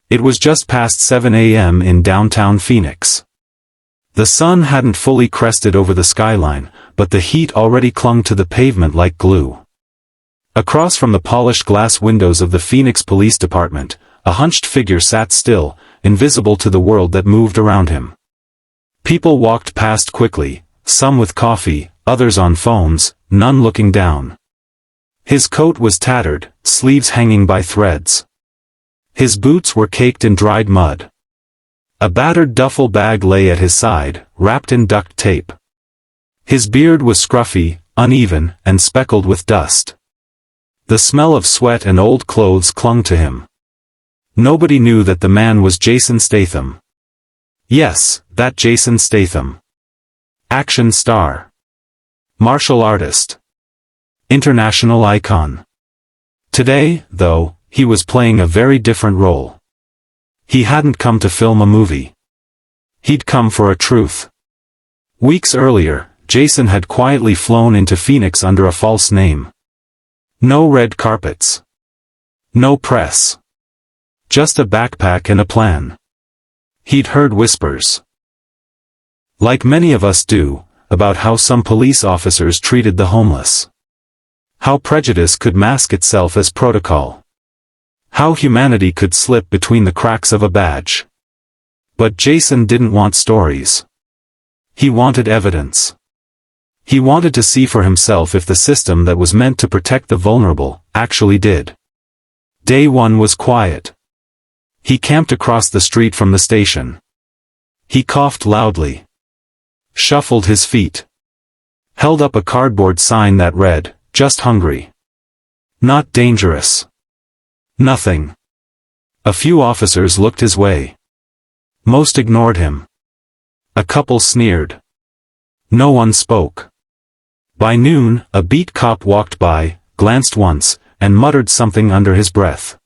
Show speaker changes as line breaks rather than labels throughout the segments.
It was just past 7 a.m. in downtown Phoenix. The sun hadn't fully crested over the skyline, but the heat already clung to the pavement like glue. Across from the polished glass windows of the Phoenix Police Department, a hunched figure sat still, invisible to the world that moved around him. People walked past quickly, some with coffee, others on phones, none looking down. His coat was tattered, sleeves hanging by threads. His boots were caked in dried mud. A battered duffel bag lay at his side, wrapped in duct tape. His beard was scruffy, uneven, and speckled with dust. The smell of sweat and old clothes clung to him. Nobody knew that the man was Jason Statham. Yes, that Jason Statham. Action star. Martial artist. International icon. Today, though, he was playing a very different role. He hadn't come to film a movie. He'd come for a truth. Weeks earlier, Jason had quietly flown into Phoenix under a false name. No red carpets. No press. Just a backpack and a plan. He'd heard whispers. Like many of us do, about how some police officers treated the homeless. How prejudice could mask itself as protocol. How humanity could slip between the cracks of a badge. But Jason didn't want stories. He wanted evidence. He wanted to see for himself if the system that was meant to protect the vulnerable actually did. Day one was quiet. He camped across the street from the station. He coughed loudly. Shuffled his feet. Held up a cardboard sign that read, "Just hungry. Not dangerous." Nothing. A few officers looked his way. Most ignored him. A couple sneered. No one spoke. By noon, a beat cop walked by, glanced once, and muttered something under his breath.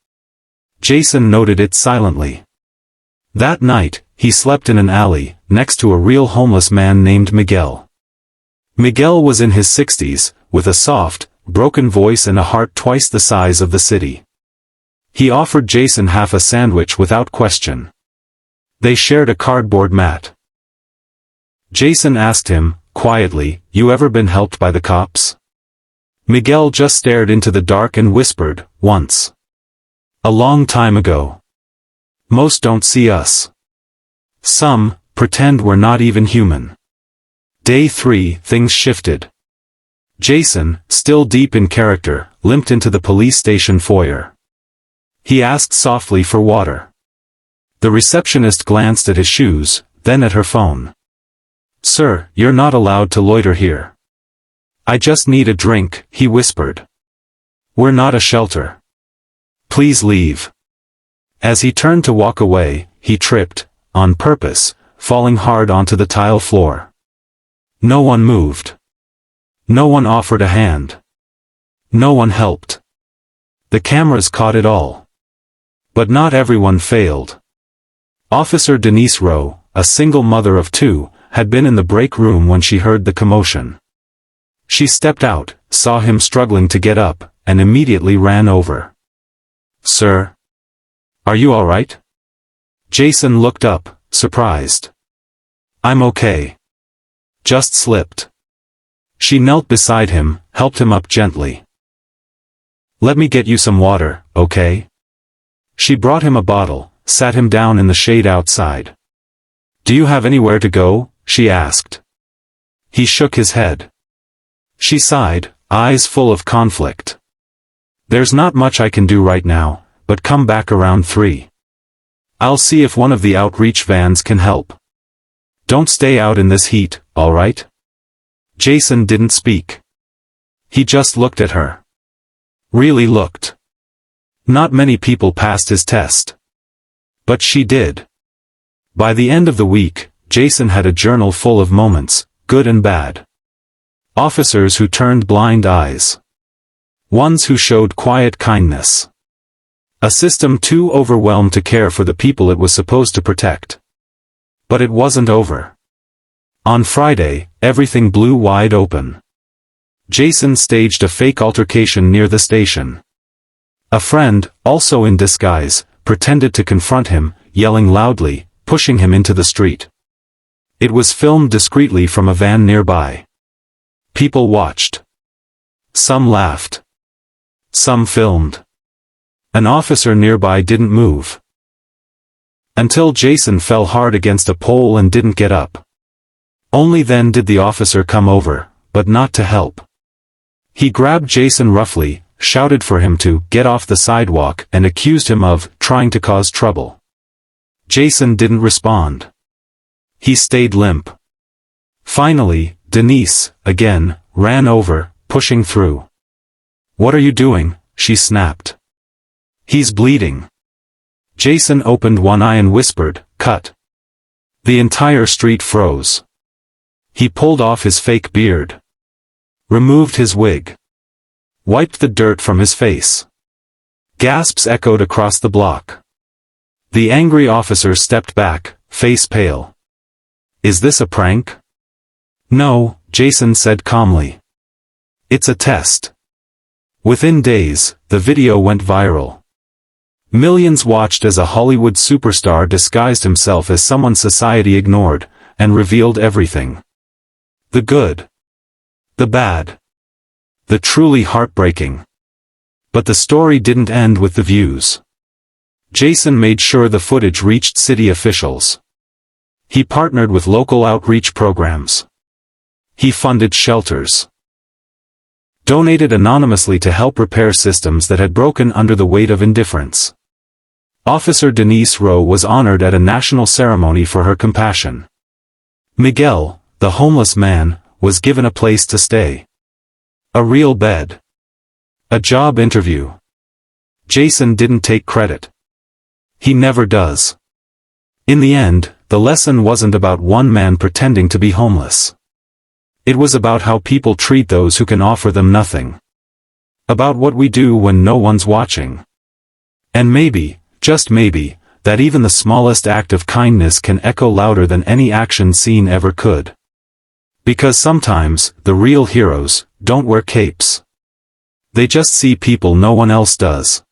Jason noted it silently. That night, he slept in an alley, next to a real homeless man named Miguel. Miguel was in his 60s, with a soft, broken voice and a heart twice the size of the city. He offered Jason half a sandwich without question. They shared a cardboard mat. Jason asked him, quietly, "You ever been helped by the cops?" Miguel just stared into the dark and whispered, "Once. A long time ago. Most don't see us. Some pretend we're not even human." Day 3, things shifted. Jason, still deep in character, limped into the police station foyer. He asked softly for water. The receptionist glanced at his shoes, then at her phone. "Sir, you're not allowed to loiter here." "I just need a drink," he whispered. "We're not a shelter. Please leave." As he turned to walk away, he tripped, on purpose, falling hard onto the tile floor. No one moved. No one offered a hand. No one helped. The cameras caught it all. But not everyone failed. Officer Denise Rowe, a single mother of 2, had been in the break room when she heard the commotion. She stepped out, saw him struggling to get up, and immediately ran over. "Sir? Are you all right?" Jason looked up, surprised. "I'm okay. Just slipped." She knelt beside him, helped him up gently. "Let me get you some water, okay?" She brought him a bottle, sat him down in the shade outside. "Do you have anywhere to go?" she asked. He shook his head. She sighed, eyes full of conflict. "There's not much I can do right now, but come back around 3. I'll see if one of the outreach vans can help. Don't stay out in this heat, all right?" Jason didn't speak. He just looked at her. Really looked. Not many people passed his test. But she did. By the end of the week, Jason had a journal full of moments, good and bad. Officers who turned blind eyes. Ones who showed quiet kindness. A system too overwhelmed to care for the people it was supposed to protect. But it wasn't over. On Friday, everything blew wide open. Jason staged a fake altercation near the station. A friend, also in disguise, pretended to confront him, yelling loudly, pushing him into the street. It was filmed discreetly from a van nearby. People watched. Some laughed. Some filmed. An officer nearby didn't move. Until Jason fell hard against a pole and didn't get up. Only then did the officer come over, but not to help. He grabbed Jason roughly, shouted for him to get off the sidewalk and accused him of trying to cause trouble. Jason didn't respond. He stayed limp. Finally, Denise, again, ran over, pushing through. "What are you doing?" she snapped. "He's bleeding." Jason opened one eye and whispered, "Cut." The entire street froze. He pulled off his fake beard. Removed his wig. Wiped the dirt from his face. Gasps echoed across the block. The angry officer stepped back, face pale. "Is this a prank?" "No," Jason said calmly. "It's a test." Within days, the video went viral. Millions watched as a Hollywood superstar disguised himself as someone society ignored, and revealed everything. The good. The bad. The truly heartbreaking. But the story didn't end with the views. Jason made sure the footage reached city officials. He partnered with local outreach programs. He funded shelters. Donated anonymously to help repair systems that had broken under the weight of indifference. Officer Denise Rowe was honored at a national ceremony for her compassion. Miguel, the homeless man, was given a place to stay. A real bed. A job interview. Jason didn't take credit. He never does. In the end, the lesson wasn't about one man pretending to be homeless. It was about how people treat those who can offer them nothing. About what we do when no one's watching. And maybe, just maybe, that even the smallest act of kindness can echo louder than any action seen ever could. Because sometimes, the real heroes don't wear capes. They just see people no one else does.